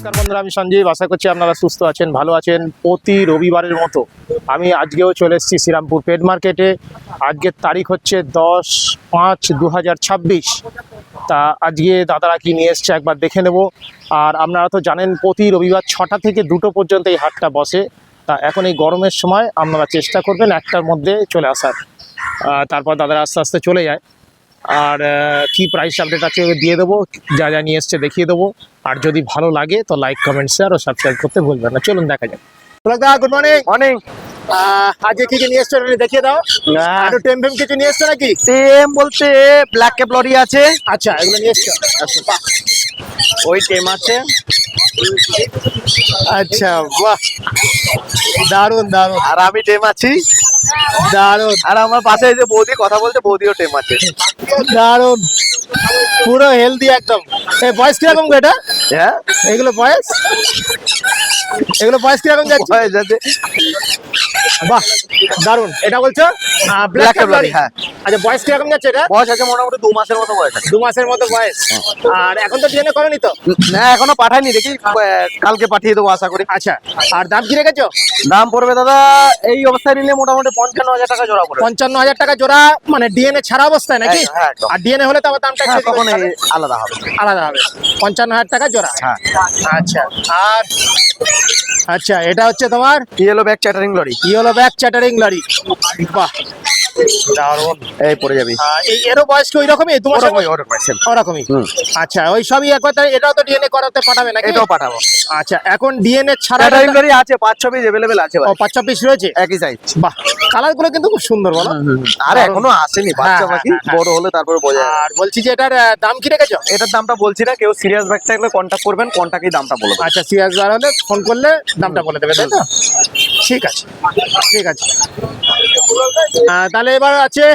নমস্কার বন্ধুরা, আমি সঞ্জীব। আশা করছি আপনারা সুস্থ আছেন, ভালো আছেন। প্রতি রবিবারের মতো আমি আজকেও চলে এসেছি শ্রীরামপুর পেট মার্কেটে। আজকের তারিখ হচ্ছে 10/5/2026। তা আজকে দাদারা কি নিয়ে এসছে একবার দেখে নেব। আর আপনারা তো জানেন প্রতি রবিবার 6টা থেকে 2টো পর্যন্ত এই হাটটা বসে। তা এখন এই গরমের সময় আপনারা চেষ্টা করবেন 1টার মধ্যে চলে আসার। তারপর দাদারা আস্তে আস্তে চলে যায়। আর কি প্রাইস আপডেট আছে দিয়ে দেবো, যা যা নিয়ে এসছে দেখিয়ে দেবো। আর যদি ভালো লাগে তো লাইক, কমেন্ট, শেয়ার ও সাবস্ক্রাইব করতে ভুলবেন না। চলুন দেখা যাক। Good morning. মর্নিং। আজকে কি কি নিয়ে এসছো দেখিয়ে দাও। আর টেম ফেম কিছু নিয়ে এসছো নাকি? টেম বলতে ব্ল্যাক ক্যাপ লরি আছে। আচ্ছা, এগুলো নিয়ে এসছো। ওই টেম আছে। আচ্ছা, বাহ, দারুন দারুন। আর আমি টেম আছি। দারুন। আর আমার পাশে এই যে বৌদি কথা বলতে, বৌদিও টেম আছে। দারুন, পুরো হেলদি একদম। এই বয়স কিরকম গো এটা? হ্যাঁ, এগুলো বয়স কিরকম যাচ্ছে? হয়ে যাচ্ছে। বাহ, দারুন। এটা বলছো ব্ল্যাক ক্যাপ লরি? হ্যাঁ। আচ্ছা, বয়স কিরকম যাচ্ছে এটা? বয়স আছে মোটামুটি 2 মাসের মতো বয়স আছে। 2 মাসের মতো বয়স। আর এখন তো ডিএনএ করনি তো? না, এখনো পাঠাইনি, দেখি কালকে পাঠিয়ে দেবো আশা করি। আচ্ছা, আর দাম কি রেখেছো? দাম পড়বে দাদা এই অবস্থায় নিলে মোটামুটি 55,000 টাকা জোড়া পড়বে। 55,000 টাকা জোড়া, মানে ডিএনএ ছাড়া অবস্থায় নাকি? হ্যাঁ, একদম। আর ডিএনএ হলে তো আবার দামটা হ্যাঁ, একটু তখন আলাদা হবে। আলাদা হবে। 55,000 টাকা জোড়া। হ্যাঁ। আচ্ছা, আর আচ্ছা, এটা হচ্ছে তোমার yellow back chattering lorry. Yellow back chattering lorry. বাহ, দারুণ। এই পড়ে যাবি। এরও বয়স কি ওই রকমই? তোমার ওরকমই। আচ্ছা, ওই সবই একবার। এটাও তো ডিএনএ করাতে পাঠাবে নাকি? এটাও পাঠাবো। আচ্ছা, এখন ডিএনএ ছাড়া চ্যাটারিং লরি আছে 5-6 পিস अवेलेबल আছে ভাই। 5-6 পিস রয়েছে একই সাইজ। বাহ, কালার গুলো কিন্তু খুব সুন্দর, বলো। আর এখনো আসেনি, বাচ্চা বাকি, বড় হলে তারপরে বোঝা যাবে। আর বলছি যে এটার দাম কি রেখেছো? এটার দামটা বলছি না, কেউ সিরিয়াস ব্যাগ থাকলে কন্ট্যাক্ট করবেন, কন্ট্যাক্টই দামটা বলে দেবে। আচ্ছা, সিরিয়াস বার হলে ফোন করলে দামটা বলে দেবে, তাই তো? ঠিক আছে, ঠিক আছে। তাহলে এবার আছে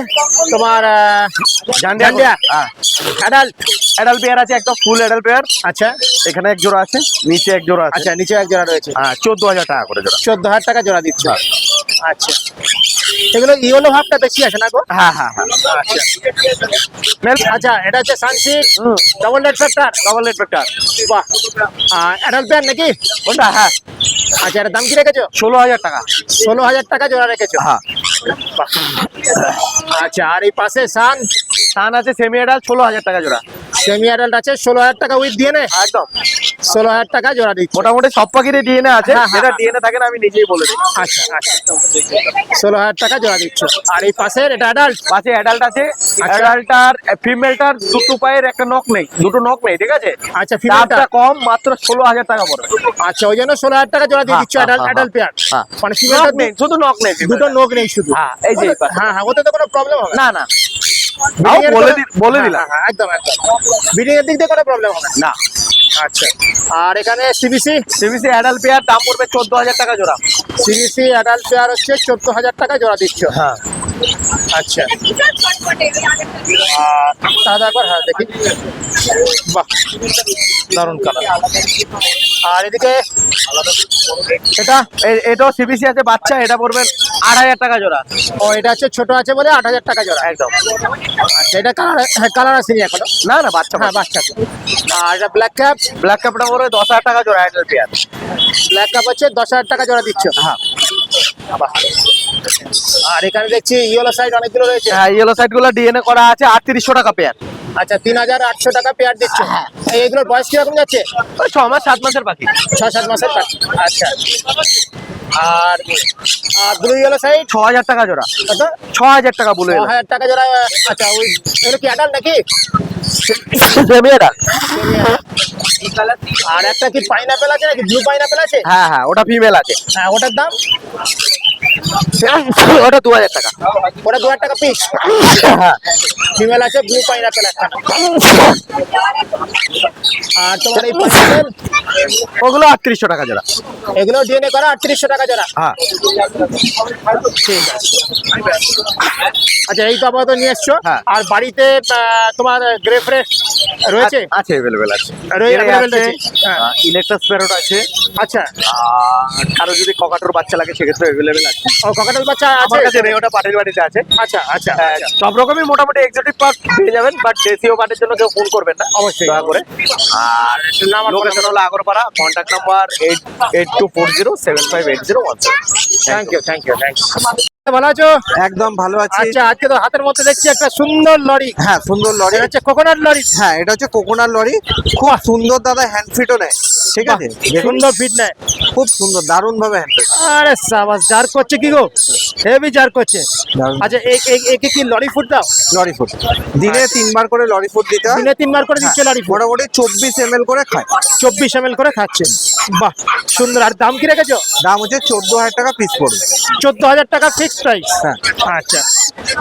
তোমার জান্ডিয়া অ্যাডাল্ট পেয়ার আছে, একদম ফুল অ্যাডাল্ট পেয়ার। আচ্ছা, এখানে এক জোড়া আছে, নিচে এক জোড়া আছে। আচ্ছা, নিচে এক জোড়া রয়েছে। 14,000 টাকা করে জোড়া। 14,000 টাকা জোড়া দিচ্ছ। আচ্ছা, এগুলো ইয়েলো ভাবটা বেশি আছে না গো? হ্যাঁ হ্যাঁ হ্যাঁ। আচ্ছা, এটা হচ্ছে সানসিট ডবল রেড ফ্যাক্টর। বাহ, অ্যাডাল্ট পেয়ার নাকি কোনটা? হ্যাঁ। আচ্ছা, এটার দাম কি রেখেছো? 16,000 টাকা। 16,000 টাকা জোড়া রেখেছো। হ্যাঁ। বাহ। আচ্ছা, আর এই পাশে সান আছে সেমি অ্যাডাল্ট, 16,000 টাকা জোড়া। সেমি অ্যাডাল্ট আছে 16,000 টাকা উইথ ডিএনএ। একদম 16,000 টাকা জোড়া দিচ্ছি। মোটামুটি সব পাখিরই ডিএনএ আছে। হ্যাঁ, হ্যাঁ, যেটা ডিএনএ থাকে না আমি নিজেই বলে দিই। আচ্ছা আচ্ছা, 16,000 টাকা জোড়া দিচ্ছ। আর এই পাশের এটা অ্যাডাল্ট? পাশে অ্যাডাল্ট আছে। অ্যাডাল্টটার ফিমেলটার দুটো পায়ের একটা নখ নেই, দুটো নখ নেই, ঠিক আছে? আচ্ছা, দামটা কম, মাত্র 16,000 টাকা পড়বে। আচ্ছা, ওই জন্য 16,000 টাকা জোড়া দিয়ে দিচ্ছ অ্যাডাল্ট পেয়ার। মানে ফিমেলটা নেই, শুধু নখ নেই, দুটো নখ নেই শুধু। হ্যাঁ, এই যে হ্যাঁ হ্যাঁ, ওতে তো কোনো প্রবলেম হবে না। না, বলে দিলাম। হ্যাঁ, একদম একদম। ব্রিডিং এর দিক দিয়ে কোনো প্রবলেম হবে না। আচ্ছা, আর এখানে সিবিসি অ্যাডাল্ট পেয়ার দাম পড়বে 14,000 টাকা জোড়া। সিবিসি অ্যাডাল্ট পেয়ার হচ্ছে 14,000 টাকা জোড়া দিচ্ছ। হ্যাঁ। আচ্ছা, তাহলে একবার হ্যাঁ দেখি। বাহ, দারুণ কালার। আর এদিকে এটাও সিবিসি আছে বাচ্চা, এটা পড়বে 8,000 টাকা জোড়া। ও, এটা হচ্ছে ছোট আছে বলে 8,000 টাকা জোড়া। একদম। আচ্ছা, এটা কালার আসেনি এখনো? না না, বাচ্চা। হ্যাঁ, বাচ্চা। আর এটা ব্ল্যাক ক্যাপটা পড়বে 10,000 টাকা জোড়া অ্যাডাল্ট পেয়ার। ব্ল্যাক কাপ হচ্ছে 10,000 টাকা জোড়া দিচ্ছ। হ্যাঁ। আর এখানে দেখছি ইয়েলো সাইড অনেকগুলো রয়েছে। হ্যাঁ, ইয়েলো সাইড গুলো ডিএনএ করা আছে, 3800 টাকা পেয়ার। আচ্ছা, 3,800 টাকা পেয়ার দিচ্ছ। এইগুলোর বয়স কিরকম যাচ্ছে? 6 মাস 7 মাসের পাখি। 6-7 মাসের পাখি। আচ্ছা, আর ব্লু ইয়েলো সাইড 6,000 টাকা জোড়া। কত? 6,000 টাকা বলে। 6,000 টাকা জোড়া। আচ্ছা, ওই এগুলো কি অ্যাডাল্ট নাকি? Semi adult. আর একটা কি পাইনাপেল আছে নাকি? ব্লু পাইনাপেল আছে? হ্যাঁ হ্যাঁ, ওটা ফিমেল আছে। হ্যাঁ, ওটার দাম? ওটা 2,000 টাকা। ওটা 2,000 টাকা পিস। হ্যাঁ, ফিমেল আছে, ব্লু পাইনাপেল একটা। আর তোমার এই পাইনাপেল ওগুলো 3800 টাকা জোড়া। এগুলো ডিএনএ করা 3800 টাকা জোড়া। হ্যাঁ, ঠিক আছে। আচ্ছা, এই তো আপাতত নিয়ে এসছো। হ্যাঁ। আর বাড়িতে তোমার গ্রে ফ্রেশ রয়েছে? আছে, अवेलेबल আছে। available আছে। হ্যাঁ। ইলেকট্রাস প্যারট আছে। আচ্ছা, আর কারো যদি ককাটোর বাচ্চা লাগে সেক্ষেত্রে अवेलेबल আছে। ও, ককাটেল বাচ্চা আমার আছে? কাছে নেই, ওটা পাটের বাড়িতে আছে। আচ্ছা আচ্ছা আচ্ছা। সব রকমই মোটামুটি এক্সোটিক পার্ট পেয়ে যাবেন, বাট দেশীয় পাটের জন্য কেউ ফোন করবেন না অবশ্যই দয়া করে। আর লোকেশন হলো Agarpara, contact number 8240758017। Thank you thank you ভালো আছো? একদম ভালো আছি। আচ্ছা, আজকে তো হাতের মধ্যে দেখছি একটা সুন্দর লরি। হ্যাঁ, সুন্দর লরি। এটা হচ্ছে কোকোনাট লরি। হ্যাঁ, এটা হচ্ছে কোকোনাট লরি। খুব সুন্দর দাদা, হ্যান্ড ফিটও নেয়। ঠিক আছে, দেখুন সুন্দর ফিট নেয়, খুব সুন্দর, দারুণ ভাবে হ্যান্ড ফিট। আরে সাবাস, জার করছে কি গো, হেভি জার করছে। আচ্ছা, একে কি লরি ফুড দাও? লরি ফুড দিনে 3 বার করে লরি ফুড দিতে হয়। দিনে 3 বার করে দিচ্ছে লরি ফুড, মোটামুটি 24 ml করে খায়। 24 ml করে খাচ্ছে। বাহ, সুন্দর। আর দাম কি রেখেছো? দাম হচ্ছে 14,000 টাকা পিস পড়বে। 14,000 টাকা ফিক্সড প্রাইস। হ্যাঁ, আচ্ছা,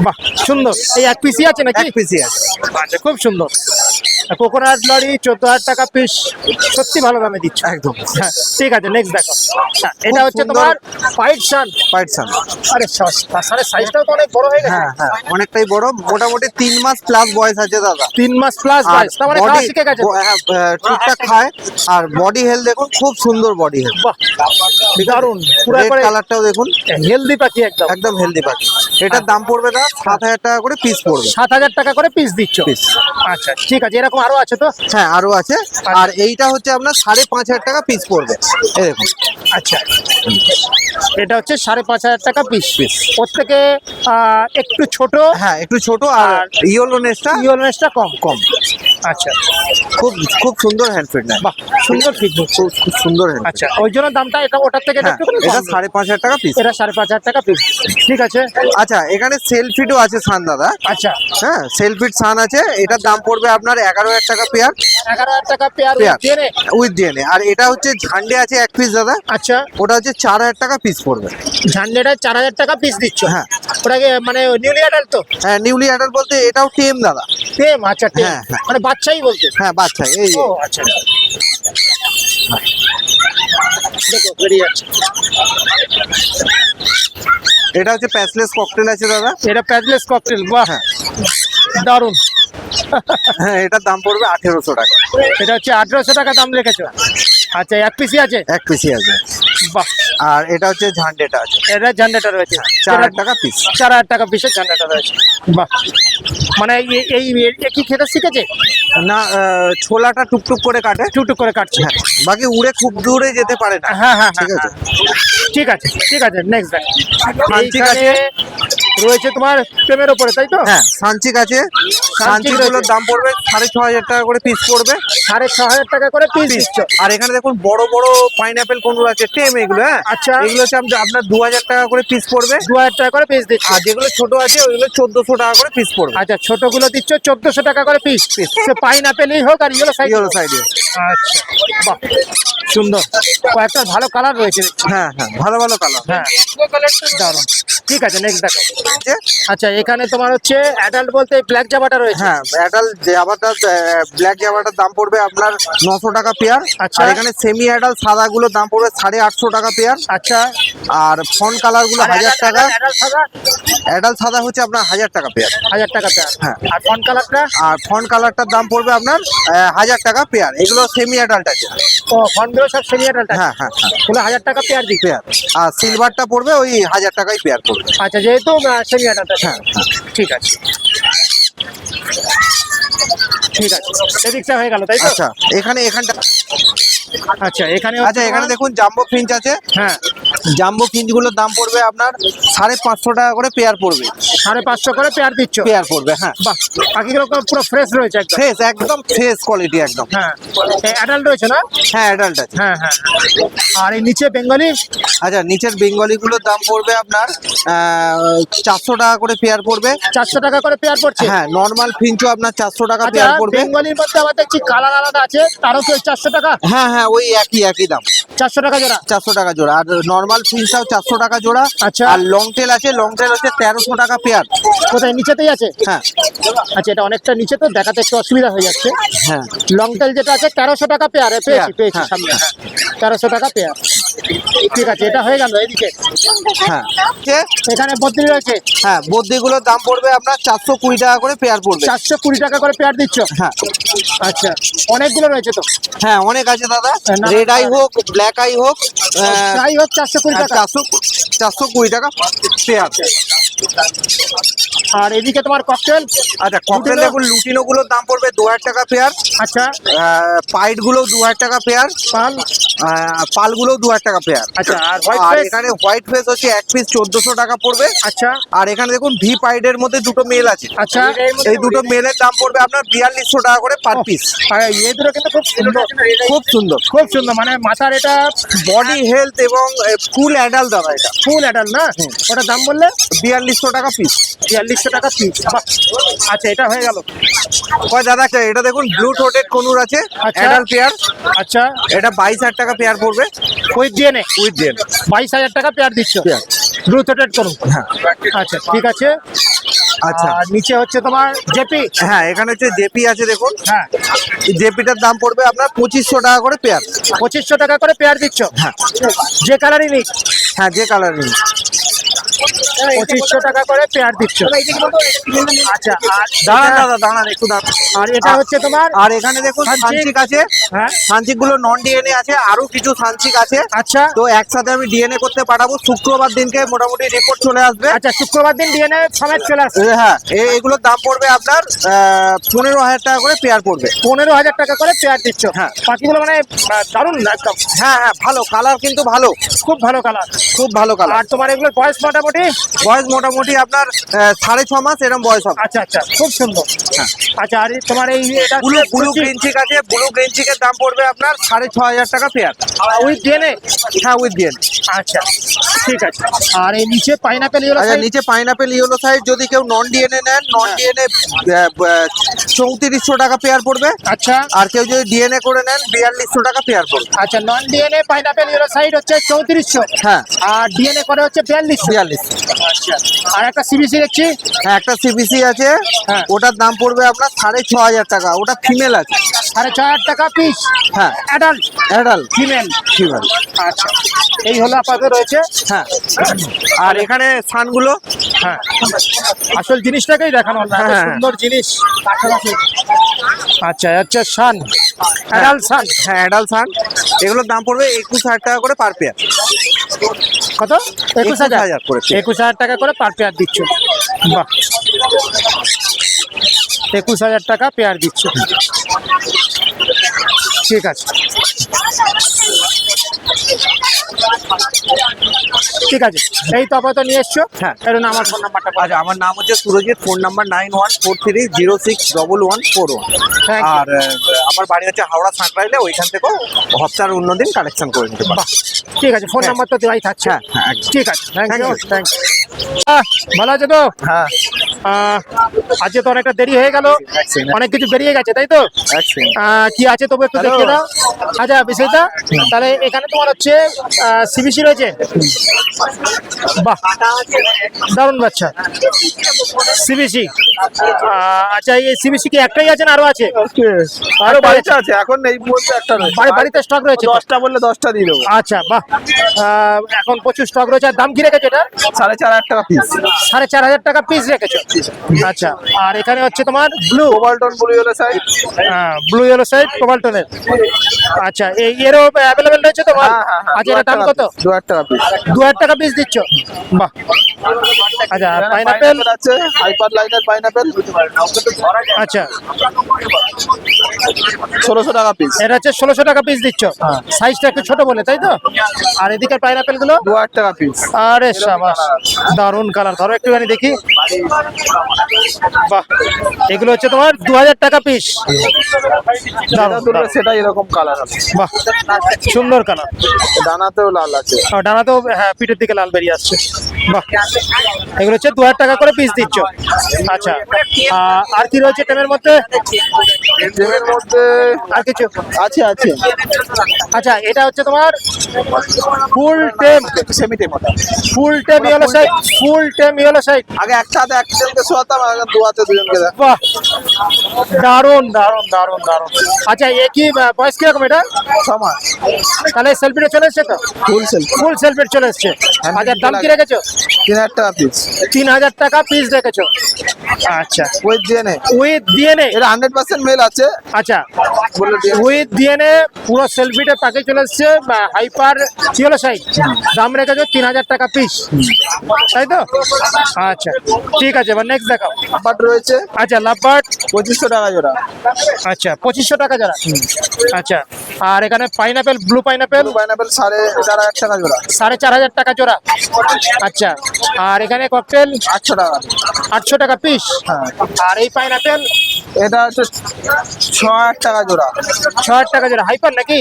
বাহ সুন্দর। এই এক পিসই আছে নাকি? এক পিসই আছে। আচ্ছা, খুব সুন্দর। কোকোনাট লরি 14,000 টাকা পিস, সত্যি ভালো দামে দিচ্ছ। একদম। হ্যাঁ, ঠিক আছে, নেক্সট দেখো। হ্যাঁ, এটা হচ্ছে সুন্দর। তোমার হোয়াইট সান। পাইট সান। আরে সানের সাইজটাও তো অনেক বড় হয়ে গেছে। হ্যাঁ হ্যাঁ, অনেকটাই বড়। মোটামুটি 3 মাস প্লাস বয়স আছে দাদা। 3 মাস প্লাস আর বয়স, তার মানে খাওয়া শিখে গেছে। ঠিকঠাক খায়। আর বডি হেলথ দেখুন, খুব সুন্দর বডি হেলথ। বাহ, দারুণ। পুরো রেড করে কালারটাও দেখুন, হেলদি পাখি একদম। একদম হেলদি পাখি। এটার দাম পড়বে দাদা 7,000 টাকা করে পিস পড়বে। 7,000 টাকা করে পিস দিচ্ছ। পিস। আচ্ছা, ঠিক আছে। এরকম আরো আছে তো? হ্যাঁ, আরো আছে। আর এইটা হচ্ছে আপনার 5,500 টাকা পিস পড়বে। এই দেখুন। আচ্ছা, এটা হচ্ছে 5,500 টাকা পিস। ওর থেকে একটু ছোট, হ্যাঁ, একটু ছোট। আর ইয়েলো নেসটা ইউএলএসটা কম। কম। আচ্ছা, খুব খুব সুন্দর হ্যান্ড ফিট নেয়। বাহ, সুন্দর ফিটনেস। খুব খুব সুন্দর হ্যান্ড। আচ্ছা, ওই জন্য দামটা এটা ওটার থেকে হ্যাঁ, একটু কম। এটা 5,500 টাকা পিস। এটা 5,500 টাকা পিস। ঠিক আছে। আচ্ছা, এখানে সেলফিটও আছে সান দাদা। আচ্ছা, হ্যাঁ, সেলফিট সান আছে। এটার দাম পড়বে আপনার 11,000 টাকা পেয়ার। 11,000 টাকা পেয়ার পেয়ার দিয়ে নে। With DNA. আর এটা হচ্ছে ঝান্ডে আছে এক পিস দাদা। আচ্ছা, ওটা হচ্ছে 4,000 টাকা পিস পড়বে। ঝান্ডেটা 4,000 টাকা পিস দিচ্ছ। হ্যাঁ। ওটাকে মানে নিউলি অ্যাডাল্ট তো? হ্যাঁ, নিউলি অ্যাডাল্ট বলতে এটাও টেম দাদা। টেম। আচ্ছা, টেম হ্যাঁ, হ্যাঁ। মানে বাচ্চাই বলতে। হ্যাঁ, বাচ্চা। এই যে। ও আচ্ছা, দেখো বেরিয়ে যাচ্ছে। এটা হচ্ছে প্যাসলেস ককটেল আছে দাদা। এটা প্যাডলেস ককটেল। বাহ, হ্যাঁ। দারুণ। হ্যাঁ, এটার দাম পড়বে 1,800 টাকা। এটা হচ্ছে 1,800 টাকা দাম রেখেছো। আচ্ছা, এক পিসই আছে। এক পিসই আছে। বাহ, আর এটা হচ্ছে ঝান্ডেটা আছে। এটা ঝান্ডাটা রয়েছে। 4,000 টাকা পিস। 4,000 টাকা পিসের ঝান্ডাটা রয়েছে। বাহ, মানে এ কি খেতে শিখেছে? না, ছোলাটা টুকটুক করে কাটে। টুকটুক করে কাটছে। হ্যাঁ, বাকি উড়ে খুব দূরে যেতে পারে না। হ্যাঁ হ্যাঁ, ঠিক আছে। ঠিক আছে, ঠিক আছে। নেক্সট দেখ। সানচিক এইখানে আছে। রয়েছে তোমার প্রেমের ওপরে, তাই তো? হ্যাঁ, সানচিক আছে। সানচিক সানচিকগুলোর দাম পড়বে 6,500 টাকা করে পিস পড়বে। 6,500 টাকা করে পিস পিস। দিচ্ছ। আর এখানে দেখুন বড় বড় পাইনাপেল কোনগুলো আছে, টেম এগুলো। হ্যাঁ, আচ্ছা। এগুলো হচ্ছে আপনার 2,000 টাকা করে পিস পড়বে। 2,000 টাকা করে পিস দিচ্ছ। আর যেগুলো ছোট আছে ওইগুলো 1,400 টাকা করে পিস পড়বে। আচ্ছা, ছোটগুলো দিচ্ছ 1,400 টাকা করে পিস। সে পাইনাপেলই হোক আর ইয়েলো সাইড। ইয়েলো সাইডে। আচ্ছা, বাহ, সুন্দর। কয়েকটা ভালো কালার রয়েছে দেখছি। হ্যাঁ হ্যাঁ, ভালো ভালো কালার। হ্যাঁ, দারুণ। ঠিক আছে, নেক্সট দেখো। আচ্ছা, এখানে তোমার হচ্ছে অ্যাডাল্ট বলতে ব্ল্যাক জামাটা রয়েছে। হ্যাঁ, অ্যাডাল্ট জামাটা, ব্ল্যাক জামাটার দাম পড়বে আপনার 900 টাকা পেয়ার। আচ্ছা। আর এখানে সেমি অ্যাডাল্ট সাদাগুলোর দাম পড়বে 850 টাকা পেয়ার। আচ্ছা, আর ফন কালার গুলো 1,000 টাকা। অ্যাডাল্ট সাদা অ্যাডাল্ট সাদা হচ্ছে আপনার 1,000 টাকা পেয়ার। 1,000 টাকা পেয়ার। হ্যাঁ। আর ফন কালারটা? আর ফন কালারটার দাম পড়বে আপনার 1,000 টাকা পেয়ার। এগুলো সেমি অ্যাডাল্ট আছে। ও, ফনগুলো সব সেমি অ্যাডাল্ট আছে। হ্যাঁ হ্যাঁ হ্যাঁ, ওগুলো 1,000 টাকা পেয়ার দিচ্ছে। পেয়ার। আর সিলভারটা পড়বে ওই 1,000 টাকাই পেয়ার পড়বে। আচ্ছা, যেহেতু সেমি অ্যাডাল্ট আছে। হ্যাঁ হ্যাঁ। ঠিক আছে, ঠিক আছে। সেদিকটা হয়ে গেল, তাই তো? আচ্ছা, এখানটা। আচ্ছা, এখানে আচ্ছা, এখানে দেখুন জাম্বো ফিঞ্চ আছে। হ্যাঁ, জাম্বো ফিঞ্চগুলোর দাম পড়বে আপনার 550 টাকা করে পেয়ার পড়বে। 550 করে পেয়ার দিচ্ছ। পেয়ার পড়বে। হ্যাঁ, বাহ, পাখিগুলো পুরো ফ্রেশ রয়েছে একদম। ফ্রেশ, একদম ফ্রেশ কোয়ালিটি একদম। হ্যাঁ, অ্যাডাল্ট রয়েছে না? হ্যাঁ, অ্যাডাল্ট আছে। হ্যাঁ হ্যাঁ। আর এই নিচে বেঙ্গলি? আচ্ছা, নিচের বেঙ্গলিগুলোর দাম পড়বে আপনার 400 টাকা করে পেয়ার পড়বে। 400 টাকা করে পেয়ার পড়ছে। হ্যাঁ, নর্মাল ফিঞ্চও আপনার 400 টাকা আচ্ছা, পেয়ার পড়বে। বেঙ্গলির মধ্যে আবার দেখছি কালার আলাদা আছে, তারও কি ওই 400 টাকা? হ্যাঁ হ্যাঁ, ওই একই দাম। 400 টাকা জোড়া। 400 টাকা জোড়া। আর নর্মাল ফিঞ্চটাও 400 টাকা জোড়া। আচ্ছা। আর লং টেল আছে, লং টেল হচ্ছে 1300 টাকা পেয়ার। কোথায়, নিচেতেই আছে? হ্যাঁ আচ্ছা, এটা অনেকটা নিচে তো দেখাতে একটু অসুবিধা হয়ে যাচ্ছে। হ্যাঁ লং টেল যেটা আছে 1300 টাকা পেয়ার। পেয়েছি পেয়ার, হ্যাঁ। সামনে। 1300 টাকা পেয়ার। ঠিক আছে, এটা হয়ে গেল। এদিকে হ্যাঁ। এখানে বদ্রি রয়েছে। হ্যাঁ, বদ্রিগুলোর দাম পড়বে আপনার 420 টাকা করে পেয়ার পড়বে। 420 টাকা করে পেয়ার দিচ্ছ। হ্যাঁ আচ্ছা, অনেকগুলো রয়েছে তো। হ্যাঁ, অনেক আছে দাদা। না, রেড আই হোক, ব্ল্যাক আই হোক, যাই হোক 420 টাকা। 420 টাকা পেয়ার। আর এদিকে তোমার ককটেল। আচ্ছা ককটেল লুটিনো? দেখুন লুটিনো গুলোর দাম পড়বে 2000 টাকা পেয়ার, আচ্ছা পাইট গুলো 2000 টাকা পেয়ার, পাল। পাল গুলো 2000 টাকা পেয়ার। আচ্ছা আর হোয়াইট আর ফেস। এখানে হোয়াইট ফেস হচ্ছে এক পিস 1400 টাকা পড়বে। আচ্ছা আর এখানে দেখুন ভি পাইডের মধ্যে দুটো মেল আছে, আচ্ছা এই দুটো মেলের দাম পড়বে আপনার 4200 টাকা করে পার পিস। আর এই দুটো কিন্তু খুব সুন্দর, খুব সুন্দর খুব সুন্দর, মানে মাথার এটা বডি হেলথ এবং ফুল অ্যাডাল্ট দাদা, এটা ফুল অ্যাডাল্ট না? ওটা দাম বললে 4200 টাকা পিস। 4200 টাকা পিস। আচ্ছা এটা হয়ে গেল। কয় দাদা এটা দেখুন ব্লু ঠোঁটেড কনুর আছে আচ্ছা। অ্যাডাল্ট পেয়ার, আচ্ছা এটা 22000 টাকা পেয়ার পড়বে উইথ ডিএনএ উইথ জেন। 22000 টাকা পেয়ার দিচ্ছ, পেয়ার। ব্লু থ্রেটেড করুন। হ্যাঁ আচ্ছা ঠিক আছে। আচ্ছা আর নিচে হচ্ছে তোমার জেপি। হ্যাঁ এখানে হচ্ছে জেপি আছে দেখুন, হ্যাঁ জেপিটার দাম পড়বে আপনার 2500 টাকা করে পেয়ার। 2500 টাকা করে পেয়ার দিচ্ছ। হ্যাঁ যে কালারই নিক হ্যাঁ যে কালার নিন। 2500 টাকা করে পেয়ার দিচ্ছ। আচ্ছা আর দাঁড়ান দাদা দাঁড়ান একটু দাঁড়ান। আর এটা হচ্ছে তোমার আর এখানে দেখুন সানচিক। সানচিক আছে, হ্যাঁ সানচিক গুলো নন ডিএনএ আছে, আরো কিছু সানচিক আছে। আচ্ছা তো একসাথে আমি ডিএনএ করতে পাঠাবো, শুক্রবার দিনকে মোটামুটি রিপোর্ট চলে আসবে। আচ্ছা শুক্রবার দিন ডিএনএ সমেত চলে আসছে। হ্যাঁ এগুলোর দাম পড়বে আপনার 15000 টাকা করে পেয়ার পড়বে। 15000 টাকা করে পেয়ার দিচ্ছ। হ্যাঁ। পাখিগুলো মানে দারুণ একদম, হ্যাঁ হ্যাঁ ভালো কালার কিন্তু ভালো, খুব ভালো কালার। খুব ভালো কালার। আর তোমার এগুলোর বয়স মোটামুটি? বয়স মোটামুটি আপনার 6.5 মাস এরকম বয়স হবে। আচ্ছা আচ্ছা খুব সুন্দর। হ্যাঁ। আচ্ছা আর তোমার এই এটা ব্লু ব্লু গ্রিনচিক আছে, ব্লু গ্রিনচিকের দাম পড়বে আপনার 6500 টাকা পেয়ার উইথ ডিএনএ। হ্যাঁ উইথ ডিএন। আচ্ছা ঠিক আছে। আর এই নিচে পাইনাপেল ইয়েলো আচ্ছা নিচে পাইনাপেল ইয়েলো সাইড যদি কেউ নন ডিএনএ নেন, নন ডিএনএ 3400 টাকা পেয়ার পড়বে। আচ্ছা আর কেউ যদি ডিএনএ করে নেন 4200 টাকা পেয়ার পড়বে। আচ্ছা non DNA pineapple yellow side হচ্ছে 3400, হ্যাঁ আর ডিএনএ করে হচ্ছে 4200। 42। আচ্ছা আর একটা সিবিসি দেখছি। হ্যাঁ একটা সিবিসি আছে, হ্যাঁ। ওটার দাম পড়বে আপনার 6500 টাকা, ওটা ফিমেল আছে। 6500 টাকা পিস। হ্যাঁ অ্যাডাল্ট অ্যাডাল্ট ফিমেল। ফিমেল। আচ্ছা এই হলো আপাতত রয়েছে। হ্যাঁ আর এখানে সানগুলো হ্যাঁ আসল জিনিসটাকেই দেখানো হলো, এত হ্যাঁ। সুন্দর জিনিস। আচ্ছা আচ্ছা সান, অ্যাডাল্ট সান হ্যাঁ অ্যাডাল্ট সান, এগুলোর দাম পড়বে 21000 টাকা করে পার পেয়ার। কত? 21000 করে পেয়ার। 21000 টাকা করে পার পেয়ার দিচ্ছ। বাহ 21000 টাকা পেয়ার দিচ্ছ। ঠিক আছে ঠিক আছে। এই তো আপাতত নিয়ে এসছো। হ্যাঁ। এর আমার ফোন নাম্বারটা বলো। আচ্ছা আমার নাম হচ্ছে Surajit, phone number 9143061141। Thank you. আর আমার বাড়ি হচ্ছে হাওড়া সাঁকরাইলে, ওইখান থেকেও হপ্তার অন্যদিন কালেকশন করে নিতে পারবো। বাহ ঠিক আছে, ফোন হ্যাঁ। নাম্বার তো দেওয়াই থাকছে। হ্যাঁ হ্যাঁ একদম। ঠিক আছে thank Thank you you. Thank you. ভালো আছে তো? হ্যাঁ আজকে তো অনেকটা দেরি হয়ে গেল, second. অনেক কিছু বেরিয়ে গেছে তাই তো? কি আছে তবু একটু Hello. দেখিয়ে দাও। আচ্ছা বিষয়টা তাহলে এখানে তোমার হচ্ছে সিবিসি রয়েছে। বাহ দারুণ বাচ্চা সিবিসি। আচ্ছা এই সিবিসি কি একটাই আছে না আরো আছে? আরো বাড়িতে আছে, এখন এই মুহূর্তে একটা রয়েছে। বাড়িতে স্টক রয়েছে তো? 10টা বললে 10টা দিয়ে দেবো। আচ্ছা বাহ এখন প্রচুর স্টক রয়েছে। আর দাম কি রেখেছো এটা? 4500 টাকা পিস। 4500 টাকা পিস রেখেছো। আচ্ছা আর এখানে হচ্ছে তোমার ব্লু কোবাল্টন blue yellow side. Blue yellow side কোবাল্টনের। আচ্ছা এই এরও অ্যাভেলেবেল রয়েছে তো মাল? আচ্ছা এর দাম কত? 2000 টাকা পিস। 2000 টাকা পিস দিচ্ছ। বাহ আচ্ছা পাইনাপেল আছে, হাইপার লাইনার পাইনাপেল আচ্ছা 1600 টাকা পিস। এটা হচ্ছে 1600 টাকা পিস দিচ্ছ। সাইজটা একটু ছোট বলে তাই তো? আর এদিকে পাইনাপেল গুলো 2000 টাকা পিস। আরে শাবাশ দারুন কালার, ধরো একটুখানি দেখি। বাহ এগুলো হচ্ছে তোমার 2000 টাকা পিস। যেটা তুলবে সেটা এরকম কালার আছে। বাহ সুন্দর কালার। ডানাতেও লাল আছে। ডানাতেও হ্যাঁ পিঠের দিকে লাল বেরিয়ে আসছে। বাহ এগুলো হচ্ছে 2000 টাকা করে পিস দিচ্ছ। আচ্ছা আর কি রয়েছে টেমের মধ্যে? জেমের মধ্যে আর কিছু? আছে আছে আচ্ছা এটা হচ্ছে তোমার ফুল টেম, সেমি টেম। ফুল টেম ইয়েলো সাইড, ফুল টেম ইয়েলো সাইড। আগে একটা হাতে একজনকে শোয়াতাম, আগে দু হাতে দুজনকে দেখ। বাহ দারুন দারুন দারুন দারুন। আচ্ছা এ কি বয়স কিরকম এটা? 6 মাস। তাহলে সেলফিটা চলে এসছে তো? ফুল সেল ফুল সেলফিট চলে এসছে। আচ্ছা দাম কি রেখেছো? 3000 টাকা পিস। 3000 টাকা পিস রেখেছো। আচ্ছা উইথ জেনে উইথ ডিএনএ। এর 100% মেল আছে। যাচ্ছে। আচ্ছা, বললো DNA উইথ ডিএনএ পুরো সেলফিটে প্যাকেজ চলে এসছে, হাইপার ইয়েলো সাইড, দাম রেখেছো 3000 টাকা পিস, তাই তো? আচ্ছা ঠিক আছে, এবার নেক্সট দেখাও। বাট রয়েছে আচ্ছা, লাভবার্ড 2500 টাকা জোড়া। আচ্ছা 2500 টাকা যারা। আচ্ছা, আর এখানে পাইনাপেল, ব্লু পাইনাপেল পাইনাপেল 4500 টাকা জোড়া। 4500 টাকা জোড়া। আচ্ছা, আর এখানে ককটেল 800 টাকা। 800 টাকা পিস। হ্যাঁ, আর এই পাইনাপেল এটা হচ্ছে 6000 টাকা জোড়া। 6000 টাকা জোড়া। হাইপার নাকি?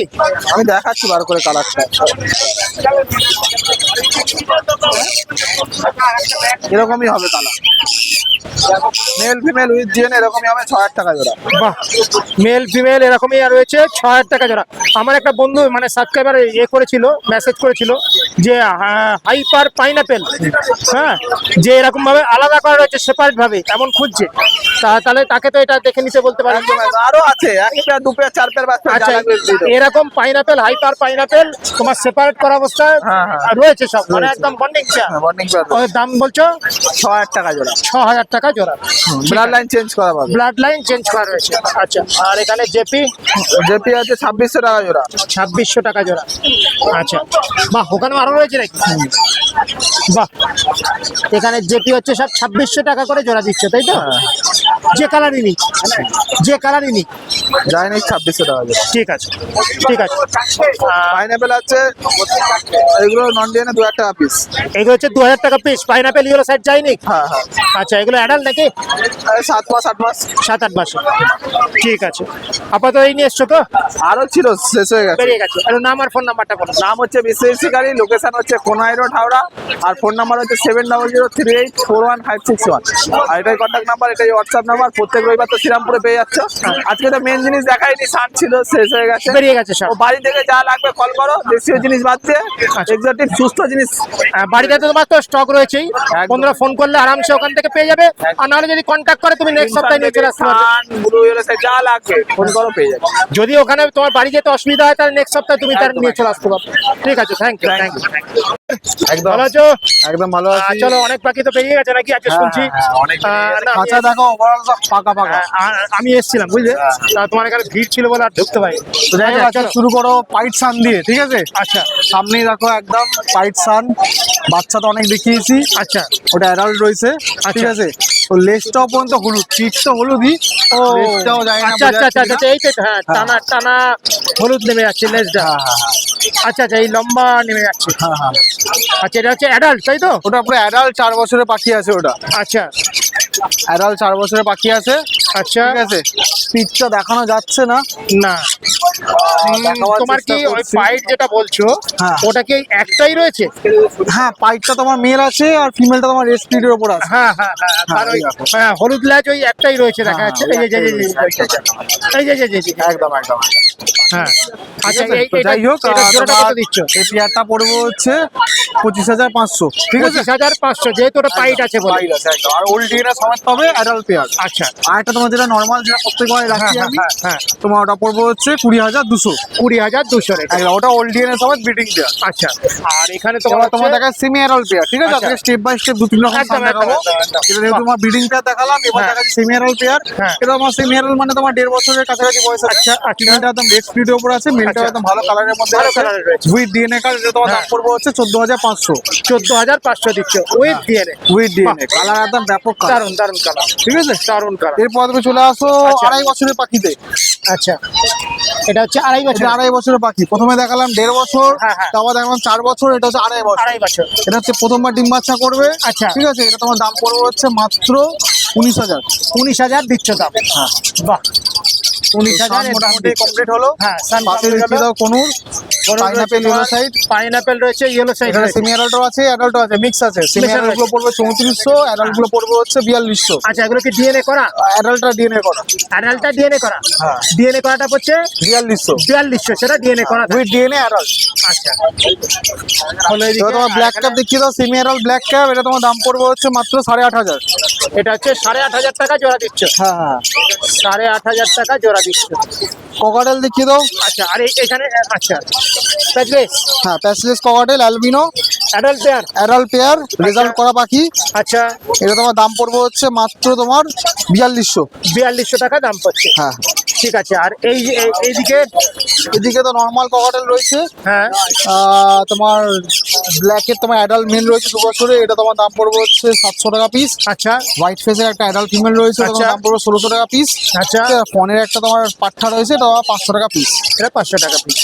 আমি দেখাচ্ছি বার করে কালারটা, এরকমই হবে colour, male female with DNA এরকমই হবে 6000 টাকা জোড়া। বাহ, মেল ফিমেল এরকমই আর রয়েছে 6000 টাকা জোড়া। আমার একটা বন্ধু মানে সাবস্ক্রাইবার করেছিল, মেসেজ করেছিল যে হাইপার পাইনাপেল, হ্যাঁ, যে এরকম ভাবে আলাদা করা রয়েছে সেপারেট ভাবে, এমন খুঁজছে। তাহলে তাকে তো এটা দেখে নিতে বলতে পারেন। একদম একদম। আরো আছে 1 পেয়ার 2 পেয়ার 4 পেয়ার 5 পেয়ার, আচ্ছা, যা লাগবে দিয়ে দেবো। এরকম পাইনাপেল, হাইপার পাইনাপেল তোমার সেপারেট করা অবস্থায় হ্যাঁ, হ্যাঁ। রয়েছে সব, মানে রয়েছে। একদম বন্ডিং চেয়ার। মর্নিং পেয়ার ওর দাম বলছো 6000 টাকা জোড়া। 6000 টাকা জোড়া। ব্লাড লাইন চেঞ্জ করা পাবে। ব্লাড লাইন চেঞ্জ করা রয়েছে। আচ্ছা, আর এখানে জেপি জেপি আছে 2600 টাকা জোড়া। 2600 টাকা জোড়া। আচ্ছা, বাহ, ওখানে আরো রয়েছে নাকি? বাহ, এখানে জেপি হচ্ছে সব 2600 টাকা করে জোড়া দিচ্ছে, তাই তো? যে কালারই নিক, যে কালারই নিক। জাইনিক 2600 টাকা জোড়া। ঠিক আছে, ঠিক আছে। পাইনাপেল আছে, এগুলো নন ডিএনএ 2000 টাকা পিস। এগুলো হচ্ছে 2000 টাকা পিস। পাইনাপেল ইয়েলো সাইড যায়নি? হ্যাঁ হ্যাঁ, আচ্ছা, এগুলো অ্যাডাল্ট নাকি? 7 মাস 8 মাস। 7-8 মাস। ঠিক আছে, আপাতত এই নিয়ে এসছো তো? আরো ছিল, শেষ হয়ে গেছে। বেরিয়ে গেছে। আর নাম আর ফোন নাম্বারটা বলো। নাম হচ্ছে বিশ্বজিৎ শিকারি, লোকেশন হচ্ছে কোনাই রোড হাওড়া, আর ফোন নাম্বার হচ্ছে 7003841561। আর এটাই কন্ট্যাক্ট নাম্বার, এটাই হোয়াটসঅ্যাপ নাম্বার। প্রত্যেক রবিবার তো শ্রীরামপুরে পেয়ে যাচ্ছ। আজকে তো মেন জিনিস দেখাইনি, শার্ট ছিল, শেষ হয়ে গেছে। বেরিয়ে গেছে সব। ও বাড়ি থেকে যা লাগবে কল করো, দেশীয় জিনিস বাদ দিয়ে এক্সোটিক সুস্থ জিনিস। বাড়িতে তো তোমার তো স্টক রয়েছেই, একদম। বন্ধুরা ফোন করলে আরামসে ওখান থেকে পেয়ে যাবে। আর নাহলে যদি কন্ট্যাক্ট করে তুমি নেক্সট সপ্তাহে নিয়ে চলে আসতে পারবে। ব্লু ইয়েলো যা লাগবে ফোন করো, পেয়ে যাবে। যদি ওখানে তোমার বাড়ি যেতে অসুবিধা হয় তাহলে নেক্সট সপ্তাহে তুমি তার একদম, নিয়ে চলে আসতে পারবে। ঠিক আছে, থ্যাংক ইউ, থ্যাংক ইউ। একদম ভালো আছো? একদম ভালো আছি। চলো, অনেক পাখি তো পেরিয়ে গেছে নাকি আজকে শুনছি? অনেক না, খাঁচা দেখো, ওভারঅল সব ফাঁকা ফাঁকা। আমি এসেছিলাম বুঝলে, তা তোমার এখানে ভিড় ছিল বলে আর ঢুকতে পারি। তো যাই হোক, আজকে শুরু করো পাইট সান দিয়ে, ঠিক আছে? আচ্ছা সামনেই দেখো একদম পাইট সান, বাচ্চা তো অনেক দেখিয়েছি। আচ্ছা, ওটা অ্যাডাল্ট রয়েছে, ঠিক আচ্ছা। আছে? তো লেজটাও পর্যন্ত হলুদ, পিঠ তো হলুদই, ও লেজটাও যায় না। আচ্ছা আচ্ছা আচ্ছা আচ্ছা, এই তো, হ্যাঁ, টানা টানা হলুদ নেমে যাচ্ছে লেজটা। আচ্ছা আচ্ছা, এই লম্বা নেমে যাচ্ছে। আচ্ছা, এটা হচ্ছে অ্যাডাল্ট, তাই তো? ওটা পুরো অ্যাডাল্ট 4 বছরের পাখি আছে। ওটা আচ্ছা অ্যাডাল্ট 4 বছরের পাখি আছে, আচ্ছা, ঠিক আছে? পিঠটা দেখানো যাচ্ছে না, না দেখাবার তোমার কি চেষ্টা ওই করছি। পাইট যেটা বলছো হ্যাঁ। ওটা কি একটাই রয়েছে? হ্যাঁ, পাইটটা তোমার মেল আছে আর ফিমেলটা তোমার রেড স্পিডের উপর আছে। হ্যাঁ হ্যাঁ হ্যাঁ, আর ওই হলুদ ল্যাচ ওই একটাই রয়েছে দেখা যাচ্ছে। এই যে একদম একদম। হ্যাঁ। আচ্ছা, তো যাই হোক, জোড়াটা কত দিচ্ছ? এই পেয়ারটা পড়বে হচ্ছে 25,500, ঠিক আছে? 25,500, যেহেতু ওটা পাইট আছে বলে। পাইট আছে একদম। আর ওল্ড ডিএনএ সমেত পাবে অ্যাডাল্ট পেয়ার। আচ্ছা, আর একটা তোমার যেটা নর্মাল, যেটা প্রত্যেকবার রাখি হ্যাঁ আমি, হ্যাঁ হ্যাঁ, তোমার ওটা পড়বে হচ্ছে 20,200। 20,200 রেখে। একদম, ওটা ওল্ড ডিএনএ সমেত ব্রিডিং পেয়ার। আচ্ছা, আর এখানে তোমার তোমার দেখা সেমি অ্যাডাল্ট পেয়ার, ঠিক আছে? আচ্ছা। আজকে স্টেপ বাই স্টেপ 2-3 রকম একদম, সান দেখাবো। একদম, একদম। এটা যেহেতু তোমার ব্রিডিং পেয়ার দেখালাম, এবার হ্যাঁ। দেখাচ্ছি সেমি অ্যাডাল্ট পেয়ার। হ্যাঁ। এটা তোমার সেমি অ্যাডাল্ট মানে তোমার 1.5 বছরের কাছাকাছি বয়স আছে। আচ্ছা, আচ্ছা। ফিমেলটা একদম রেড স্পিডের উপর আছে, মেলটা আচ্ছা। একদম ভালো কালারের মধ্যে ভালো আছে, কালারের রয়েছে। With DNA card. এটা তোমার দাম হ্যাঁ। পড়বে হচ্ছে 14,500 14,500 দিচ্ছ with DNA. With DNA. Colour একদম ব্যাপক কালার, দারুন দারুন কালার, ঠিক আছে? দারুন কালার। এরপর তুমি চলে আসো আচ্ছা। 2.5 বছরের পাখিতে। আচ্ছা, এটা হচ্ছে 2.5 বছর। এটা 2.5 বছরের পাখি। প্রথমে দেখালাম 1.5 বছর, হ্যাঁ, হ্যাঁ। তারপর দেখালাম 4 বছর, এটা হচ্ছে 2.5 বছর। 2.5 বছর। এটা হচ্ছে প্রথমবার ডিম বাচ্চা করবে, আচ্ছা। ঠিক আছে? এটা তোমার দাম পড়বে হচ্ছে মাত্র 19,000। 19,000 দিচ্ছ দাম। হ্যাঁ, বাহ, 19,000 এর দাম মোটামুটি দিচ্ছ। কমপ্লিট হলো। হ্যাঁ, সান পাশে দেখতে দাও কোনুর, পাইনাপেল ইয়েলো সাইড। পাইনাপেল রয়েছে, ইয়েলো সাইড এখানে রয়েছে। সেমি অ্যাডাল্টও আছে, অ্যাডাল্টও আছে, মিক্স আছে। সেমি Mix অ্যাডাল্ট গুলো পড়বে 3400, অ্যাডাল্ট গুলো পড়বে হচ্ছে 4200। আচ্ছা, এগুলো কি ডিএনএ করা? অ্যাডাল্টটা ডিএনএ করা। অ্যাডাল্টটা ডিএনএ করা। হ্যাঁ। ডিএনএ করাটা হচ্ছে 4200 4200, সেটা ডিএনএ করা থাকে। With DNA adult. আচ্ছা, হলো এদিকে। এবার তোমার ব্ল্যাক ক্যাপ দেখিয়ে দাও, সেমি অ্যাডাল্ট ব্ল্যাক ক্যাপ। এটা তোমার দাম পড়বে হচ্ছে মাত্র 8,500। এটা হচ্ছে 8,500 টাকা জোড়া দিচ্ছ। হ্যাঁ হ্যাঁ। 8,500 টাকা জোড়া দিচ্ছ। ককাটেল দেখিয়ে দাও। আচ্ছা, আর এখানে আচ্ছা, প্যাচলেস হ্যাঁ, প্যাসলেস cockatiel albino adult pair. Adult pair, result করা পাখি। আচ্ছা, এটা তোমার দাম পড়বে হচ্ছে মাত্র তোমার 4200। 4200 টাকা দাম পড়ছে। হ্যাঁ। ঠিক আছে। আর এইদিকে এদিকে তো নর্মাল ককাটেল রয়েছে, হ্যাঁ তোমার ব্ল্যাকের তোমার অ্যাডাল্ট মেল রয়েছে 2 বছরে, এটা তোমার দাম পড়বে হচ্ছে 700 টাকা পিস। আচ্ছা হোয়াইট ফেসের একটা অ্যাডাল্ট ফিমেল রয়েছে, ওটার আচ্ছা। দাম পড়বে 1600 টাকা পিস। আচ্ছা ফোনের একটা তোমার পাঠা রয়েছে, এটা 500 টাকা পিস। এটা 500 টাকা পিস।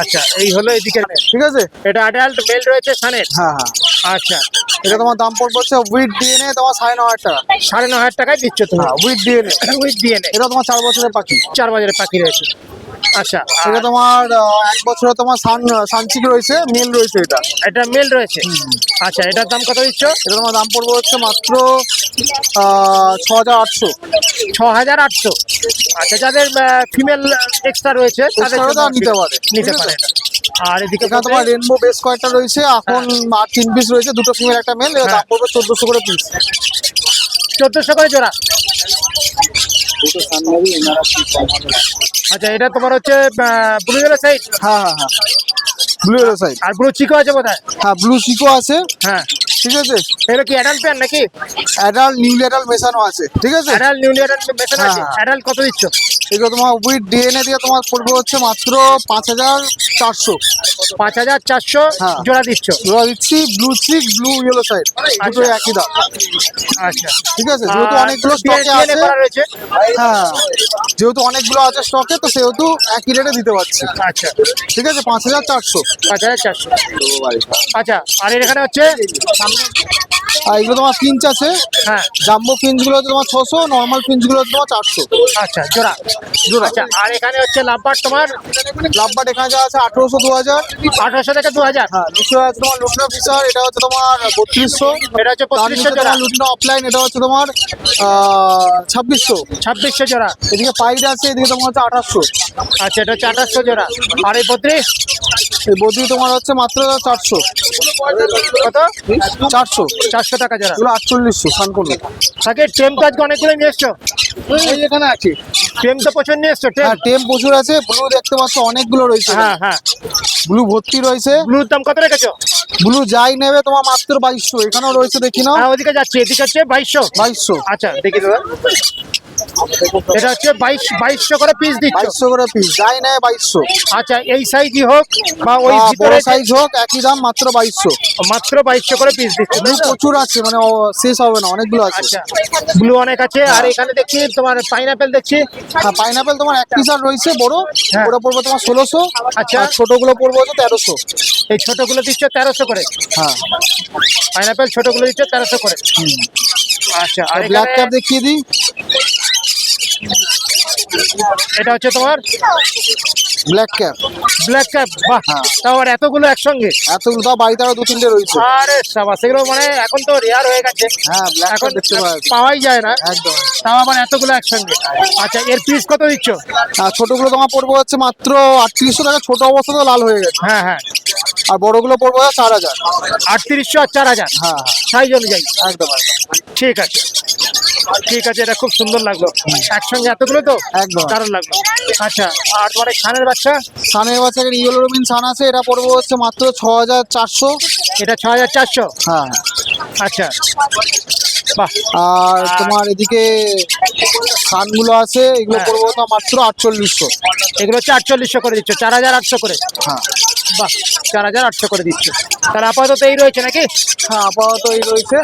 আচ্ছা এই হলো এদিকে, ঠিক আছে, এটা অ্যাডাল্ট মেল রয়েছে সানের। হ্যাঁ হ্যাঁ। আচ্ছা এটা তোমার দাম পড়বে হচ্ছে উইথ ডিএনএ তোমার 9,500 টাকা। 9,500 টাকায় দিচ্ছ তুমি হ্যাঁ উইথ ডিএনএ। With DNA. এটা তোমার 4 বছরের পাখি। 4 বাজারে পাখি রয়েছে। আচ্ছা এটা তোমার 1 বছরে তোমার সানচিক রয়েছে, মেল রয়েছে এটা। এটা মেল রয়েছে। আচ্ছা এটার দাম কত দিচ্ছ? এটা তোমার দাম পড়বে হচ্ছে মাত্র 6,800। 6,800। আচ্ছা যাদের ফিমেল এক্সট্রা রয়েছে তাদের এছাড়াও জন্য তারা নিতে পারে, নিতে ঠিক পারে আছে? এটা। আর এদিকে এখানে তোমার রেনবো বেশ কয়েকটা রয়েছে, এখন আর 3 পিস রয়েছে, 2টো ফিমেল একটা মেল। এর দাম পড়বে 1400 করে পিস। 1400 করে জোড়া। আচ্ছা এটা তোমার হচ্ছে ব্লু ইয়েলো সাইড হ্যাঁ হ্যাঁ হ্যাঁ, ব্লু এর সাইড। আর ব্লু চিকো আছে বোধহয়। হ্যাঁ ব্লু চিকো আছে, হ্যাঁ ঠিক আছে। এগুলো কি অ্যাডাল্ট প্যান নাকি? অ্যাডাল্ট নিউলি অ্যাডাল্ট মেশানো আছে, ঠিক আছে। অ্যাডাল্ট নিউলি অ্যাডাল্ট মেশানো আছে। হ্যাঁ। অ্যাডাল্ট কত দিচ্ছ? এগুলো তোমার উইথ ডিএনএ দিয়ে তোমার পড়বে হচ্ছে মাত্র 5,400। 5,400 হ্যাঁ। জোড়া দিচ্ছ। জোড়া দিচ্ছি ব্লু চিক ব্লু ইয়েলো সাইড, দুটো আচ্ছা। একই দাম, আচ্ছা ঠিক আছে। যেহেতু আর অনেকগুলো স্টকে DNA আছে, করা রয়েছে। হ্যাঁ যেহেতু অনেকগুলো আছে স্টকে, তো সেহেতু একই রেটে দিতে পারছি, আচ্ছা ঠিক আছে। 5,400। 5,400। আচ্ছা আর এখানে হচ্ছে আর এগুলো তোমার ফিঞ্চ আছে, হ্যাঁ জাম্বো ফিঞ্চ গুলো হচ্ছে তোমার 600, নর্মাল ফিঞ্চ গুলো হচ্ছে তোমার 400 আচ্ছা জোড়া। জোড়া। আচ্ছা আর এখানে হচ্ছে লাভবার তোমার লাভবাট এখানে যা আছে 1,800, 2,000। 1800 থেকে 2000। হ্যাঁ নিচে আছে তোমার লুটিনো ফিশার, এটা হচ্ছে তোমার 3,200। এটা হচ্ছে তার 3500 নিচে জোড়া। তোমার লুটিনো অফলাইন, এটা হচ্ছে তোমার 2,600। 2600 জোড়া। এদিকে পাইড আছে, এদিকে তোমার হচ্ছে 2,800। আচ্ছা এটা হচ্ছে 2800 জোড়া। আর এই 32 এই বদ্রি তোমার হচ্ছে মাত্র 400। কত? 400। 400 টাকা জোড়া। এগুলো 4800 সানকোনো। তাকে টেম তো আজকে অনেকগুলো নিয়ে এসছো। এই এখানে আছে, টেম তো প্রচুর নিয়ে এসছো। টেম হ্যাঁ টেম প্রচুর আছে। ব্লু দেখতে পাচ্ছ অনেকগুলো রয়েছে, হ্যাঁ হ্যাঁ। ব্লু ভর্তি রয়েছে। ব্লুর দাম কত রেখেছো? ব্লু যাই নেবে তোমার মাত্র 2200। এখানেও রয়েছে, দেখি নাও, হ্যাঁ ওদিকে যাচ্ছে, এদিকে হচ্ছে 2200। 2200। আচ্ছা দেখি দাদা, এটা হচ্ছে 2200 করে পিস দিচ্ছ। 2200 করে পিস, যাই নেয় 2200। আচ্ছা এই সাইজই হোক বা ওই বড় ভিতরে সাইজ হোক একই দাম, মাত্র 2200। মাত্র 2200 করে পিস দিচ্ছ। ব্লু প্রচুর আছে, মানে শেষ হবে না, অনেকগুলো আছে। আচ্ছা ব্লু অনেক আছে। আর এখানে দেখছি তোমার পাইনাপেল দেখছি। হ্যাঁ পাইনাপেল তোমার এক পিস আর রয়েছে বড়, হ্যাঁ। ওটা পড়বে তোমার 1600। আচ্ছা। আর ছোটগুলো পড়বে হচ্ছে 1300। এই ছোটগুলো দিচ্ছ 1300 করে। হ্যাঁ পাইনাপেল ছোটগুলো দিচ্ছ 1300 করে। আচ্ছা আর ব্ল্যাক এখানে ক্যাপ দেখিয়ে দিই। এটা হচ্ছে তোমার ব্ল্যাক ক্যাপ ব্ল্যাক ক্যাপ। বাহ, হ্যাঁ। তাও আর এতগুলো একসঙ্গে। এতগুলো, তাও বাড়িতে আরো 2-3টে রয়েছে। আরে সাবাস, এগুলো মানে এখন তো রেয়ার হয়ে গেছে। হ্যাঁ ব্ল্যাক এখন ক্যাপ দেখতে পাওয়া যাচ্ছে, পাওয়াই যায় না, একদম। তাও আবার এতগুলো একসঙ্গে। আচ্ছা এর পিস কত দিচ্ছ? আর ছোটগুলো তোমার পড়বে হচ্ছে মাত্র 3800 টাকা, ছোট অবস্থা তো লাল হয়ে গেছে। হ্যাঁ হ্যাঁ, আর বড়গুলো পড়বে 4000। 3800 আর 4000 হ্যাঁ সাইজ অনুযায়ী। একদম ঠিক আছে ঠিক আছে, এটা খুব সুন্দর লাগলো একসঙ্গে এতগুলো, তো একদম। দারুণ লাগলো। আচ্ছা আর তোমার খানের বাচ্চা সানের বাচ্চা ইয়েলো রবিন সান আছে, এটা পড়বে হচ্ছে মাত্র 6400। এটা 6400। হ্যাঁ আচ্ছা বাহ, আর তোমার এদিকে সানগুলো আছে, এগুলো হ্যাঁ। পড়বে হচ্ছে মাত্র 4800। এগুলো হচ্ছে 4800 করে দিচ্ছ, 4800 করে। হ্যাঁ বাহ, 4800 করে দিচ্ছ। তাহলে আপাতত এই রয়েছে নাকি? হ্যাঁ আপাতত এই রয়েছে,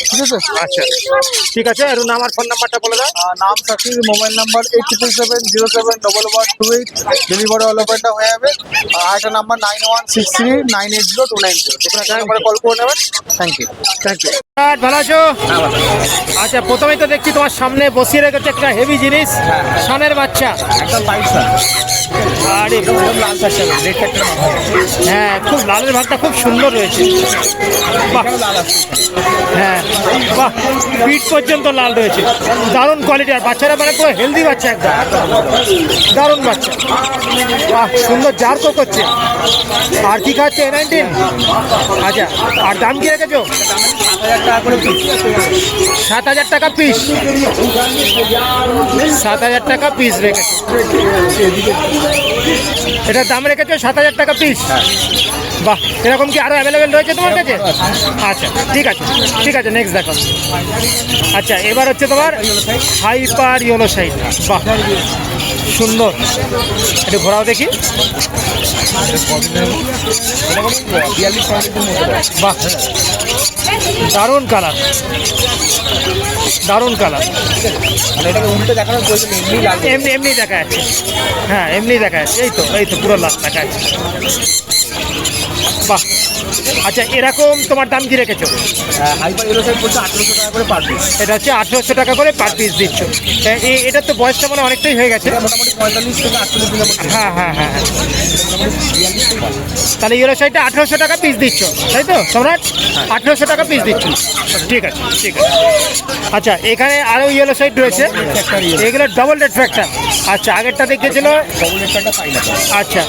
ঠিক আছে। আচ্ছা ঠিক আছে, এর নাম আর ফোন নাম্বারটা বলে দাও। নাম Sakir, mobile number 8777071128। Delivery all ওভারটা হয়ে যাবে। আর একটা নাম্বার 9163980290, যেখানে নাম্বারে কল করে নেবেন। Thank you. Thank you. ভালো আছো? আচ্ছা প্রথমেই তো দেখছি তোমার সামনে বসিয়ে রেখেছে একটা হেভি জিনিস, সানের বাচ্চা। একদম বাইশা আরে লাল চাষে রেড ফ্যাক্টর হ্যাঁ, খুব লালের ভাগটা খুব সুন্দর রয়েছে। বাহ, লাল আছে। হ্যাঁ বাহ, পিঠ পর্যন্ত লাল রয়েছে, দারুণ কোয়ালিটি। আর বাচ্চারা মানে পুরো হেলদি বাচ্চা, একদম দারুণ বাচ্চা। বাহ, সুন্দর জার্কও করছে। আর কি খাচ্ছে? A19। আচ্ছা আর দাম কি রেখেছো? 7000 টাকা পিস। 7000 টাকা পিস রেখেছো। এটার দাম রেখেছো 7000 টাকা পিস। বাহ, এরকম কি আরো অ্যাভেলেবেল রয়েছে তোমার কাছে? আচ্ছা, ঠিক আছে, ঠিক আছে, নেক্সট দেখো। আচ্ছা, এবার হচ্ছে তোমার হাইপার ইয়েলো সাইড। বাহ, সুন্দর, একটু ঘোরাও দেখি। বাহ, দারুণ কালার, দারুণ কালার। এমনি এমনি দেখা যাচ্ছে, হ্যাঁ এমনি দেখা যাচ্ছে, এই তো পুরো লাল দেখা যাচ্ছে। বাহ, আচ্ছা, এরকম তোমার দাম কি রেখেছো? হাইপার ইয়েলো সাইড পড়ছে 1800 টাকা করে পার পিস। এটা হচ্ছে 1800 টাকা করে পার পিস দিচ্ছ। এটার তো বয়সটা মানে অনেকটাই হয়ে গেছে। মোটামুটি 45 থেকে 48 দিনের মধ্যে। হ্যাঁ হ্যাঁ হ্যাঁ, তাহলে ইয়েলো সাইডটা 1800 টাকা পিস দিচ্ছ, তাই তো সম্রাট? 1800 টাকা পিস দিচ্ছ, ঠিক আছে, ঠিক আছে। আচ্ছা, এখানে আরও ইয়েলো সাইড রয়েছে, এগুলো ডবল রেড ফ্যাক্টর। আচ্ছা, আগেরটা দেখিয়েছিল, আচ্ছা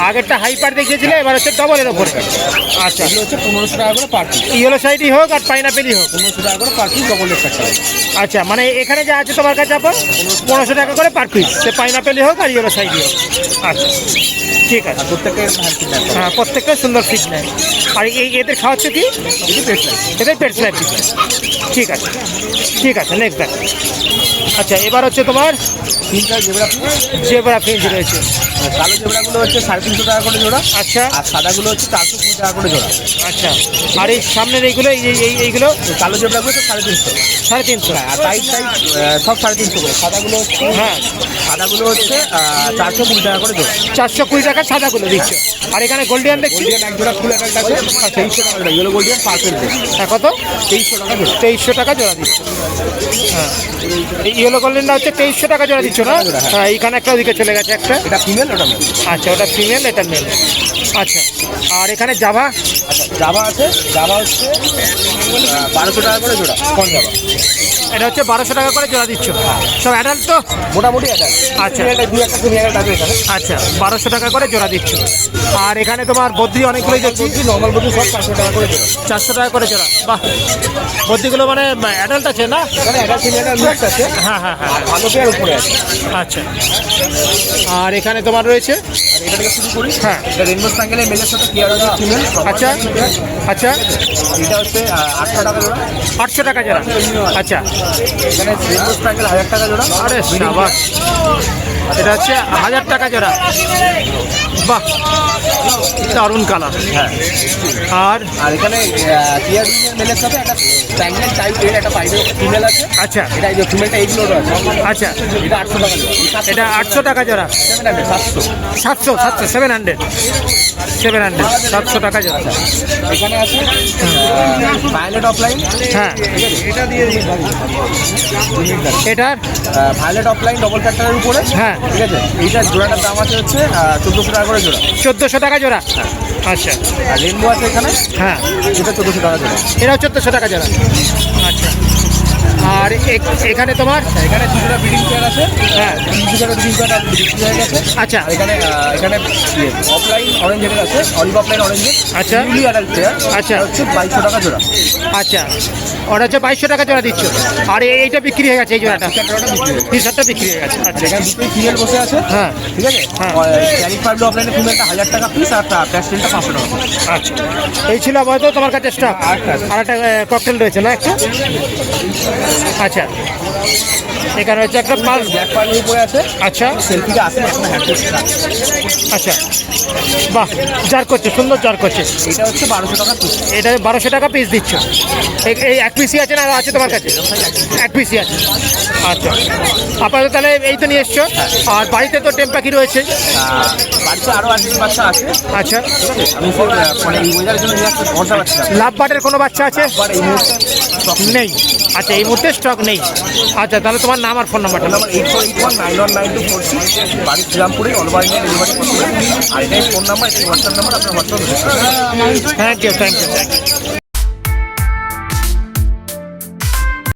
আগেরটা হাইপার দেখিয়েছিল, এবার হচ্ছে ডবলের ওপরে। আচ্ছা, এগুলো হচ্ছে 1500 টাকা করে পার পিস। ইয়েলো সাইডই হোক আর পাইনাপেলই হোক। 1500 টাকা করে পার পিস ডবল রেট থাকছে। আচ্ছা, মানে এখানে যা আছে তোমার কাছে আপন 1500 টাকা করে পার পিস, সে পাইনাপেলই হোক আর ইয়েলো সাইডই হোক। আচ্ছা, ঠিক আছে। প্রত্যেকের হ্যাঁ, প্রত্যেকটা সুন্দর ফিট নেয়। আর এদের খাওয়াচ্ছে কি? এদের পেট স্ল্যাব দিচ্ছে, ঠিক আছে, ঠিক আছে, নেক্সট দেখ। আচ্ছা, এবার হচ্ছে তোমার তিনটা জেব্রা জেব্রা ফিঞ্চ রয়েছে। কালো জেব্রাগুলো হচ্ছে 350 টাকা করে জোড়া, আচ্ছা আর সাদাগুলো হচ্ছে 420 টাকা করে জোড়া। আচ্ছা, আর এই সামনের এইগুলো এইগুলো কালো জেব্রাগুলো তো 350, 350। আর সাইড সব 350 করে। সাদাগুলো হচ্ছে হ্যাঁ, সাদাগুলো হচ্ছে 420 টাকা করে জোড়া। 420 টাকা সাদাগুলো দিচ্ছ। আর এখানে গোল্ডিয়ান দেখছি, গোল্ডিয়ান এক জোড়া ফুল অ্যাডাল্ট আছে 2300 টাকা জোড়া। ইয়েলো গোল্ডিয়ান পার্পেল হ্যাঁ, কত? 2300 টাকা জোড়া। 2300 টাকা জোড়া দিচ্ছ। হ্যাঁ, এই ইয়েলো গোল্ডেনটা হচ্ছে 2300 টাকা জোড়া দিচ্ছ না? হ্যাঁ, এইখানে একটা ওদিকে চলে গেছে একটা। এটা ফিমেল, ওটা মেল। আচ্ছা, ওটা ফিমেল, এটা মেল। আচ্ছা, আর এখানে জাভা আচ্ছা, জাভা আছে, জাভা হচ্ছে 1200 টাকা করে জোড়া। কোন জাভা? এটা হচ্ছে 1200 টাকা করে জোড়া দিচ্ছ। সব অ্যাডাল্ট তো? মোটামুটি অ্যাডাল্ট। আচ্ছা। এটা দুই একটা ফিমেল অ্যাডাল্ট আছে এখানে। আচ্ছা, 1200 টাকা করে জোড়া দিচ্ছ। আর এখানে তোমার বদ্রি অনেকগুলোই দেখছি, নর্মাল বডি সব 400 টাকা করে জোড়া। 400 টাকা করে জোড়া। বাহ, বদ্রিগুলো মানে অ্যাডাল্ট আছে না? এখানে অ্যাডাল্ট ফিমেল মিক্স আছে, হ্যাঁ হ্যাঁ হ্যাঁ, আর ভালো পেয়ার উপরে আছে। আচ্ছা। আর এখানে তোমার রয়েছে, আর এটা থেকে শুরু করি। হ্যাঁ, এটা রেনবো স্প্যাঙ্গেলের মেলের সাথে পেয়ার আছে ফিমেল। আচ্ছা আচ্ছা, এটা হচ্ছে 800 টাকা জোড়া। 800 টাকা জোড়া। আচ্ছা, এখানে রেনবো স্প্যাঙ্গেল 1000 টাকা জোড়া। আরে সাবাস, এটা হচ্ছে 1000 টাকা জোড়া। বাহ, দারুণ কালার। হ্যাঁ, আর আর এখানে টিয়ার মেলের সাথে একটা স্প্যাঙ্গেল টাইপ এর একটা পাইপের ফিমেল আছে। আচ্ছা এটা এই যে ফিমেলটা এইগুলো আছে। আচ্ছা, এটা 800 টাকা জোড়া। এটা 800 টাকা জোড়া। 700। 700 700 টাকা জোড়া। এখানে আছে ভায়োলেট অফলাইন। হ্যাঁ, এটার ভায়োলেট অফলাইন ডবল ক্যারেক্টারের উপরে। হ্যাঁ, ঠিক আছে, এইটার জোড়াটার দাম আছে হচ্ছে 1400 টাকা করে জোড়া। 1400 টাকা জোড়া। আচ্ছা, আর রেনবো আছে এখানে, হ্যাঁ, এটা 1400 টাকা জোড়া। এটাও 1400 টাকা জোড়া। আচ্ছা, আর এখানে তোমার এখানে দুটো ব্রিডিং পেয়ার আছে। হ্যাঁ, দুটো ব্রিডিং পেয়ার বিক্রি হয়ে গেছে। আচ্ছা আর এখানে অফলাইন অরেঞ্জের আছে, অলিভ অফলাইন অরেঞ্জের। আচ্ছা। Newly adult pair. আচ্ছা। হচ্ছে 2200 টাকা জোড়া। আচ্ছা, ওটা হচ্ছে 2200 টাকা জোড়া দিচ্ছ। আর এইটা বিক্রি হয়ে গেছে, এই জোড়াটা ক্যাটারটা বিক্রি হয়ে গেছে। টি-শার্টটা বিক্রি হয়ে গেছে। আচ্ছা, এখানে দুটোই ফিমেল বসে আছে। হ্যাঁ, ঠিক আছে। হ্যাঁ। ক্যারিক পারলে অফলাইনে ফিমেলটা 1000 টাকা পিস, আর প্যাস্টেলটা 500 টাকা পিস। আচ্ছা, এই ছিল আপাতত তোমার কাছে স্টক। আর একটা ককটেল রয়েছে না একটা? আচ্ছা, এখানে হচ্ছে একটা মাল। ব্ল্যাক পার্লের উপরে আছে। আচ্ছা সেলফিটা আছে এখন হ্যান্ড পিস। আচ্ছা, বাহ, জার করছে, সুন্দর জার করছে। এটা হচ্ছে 1200 টাকা পিস। এটা 1200 টাকা পিস দিচ্ছ। এই এক পিসই আছে না, আরো আছে তোমার কাছে? এক পিসই আছে। আচ্ছা, আপাতত তাহলে এই তো নিয়ে এসছো। আর বাড়িতে তো টেম পাখি রয়েছে। বাড়িতে আরও আজকের বাচ্চা আছে। আচ্ছা, আমি মানে এই ওয়েদারের জন্য নিয়ে আসতে ভরসা পাচ্ছি না। লাভ বাটের কোনো বাচ্চা আছে? আবার এই মুহূর্তে নেই। আচ্ছা, এই মুহূর্তে স্টক নেই। আচ্ছা, তাহলে তোমার নাম আর ফোন নাম্বারটা? নাম্বার 8481919246। বাড়ি শ্রীরামপুরে অলবার ইন্ডিয়া ডেলিভারি করতে। আর এটাই ফোন নাম্বার, এটাই হোয়াটসঅ্যাপ নাম্বার। আপনার WhatsApp. Thank you, thank you, thank you.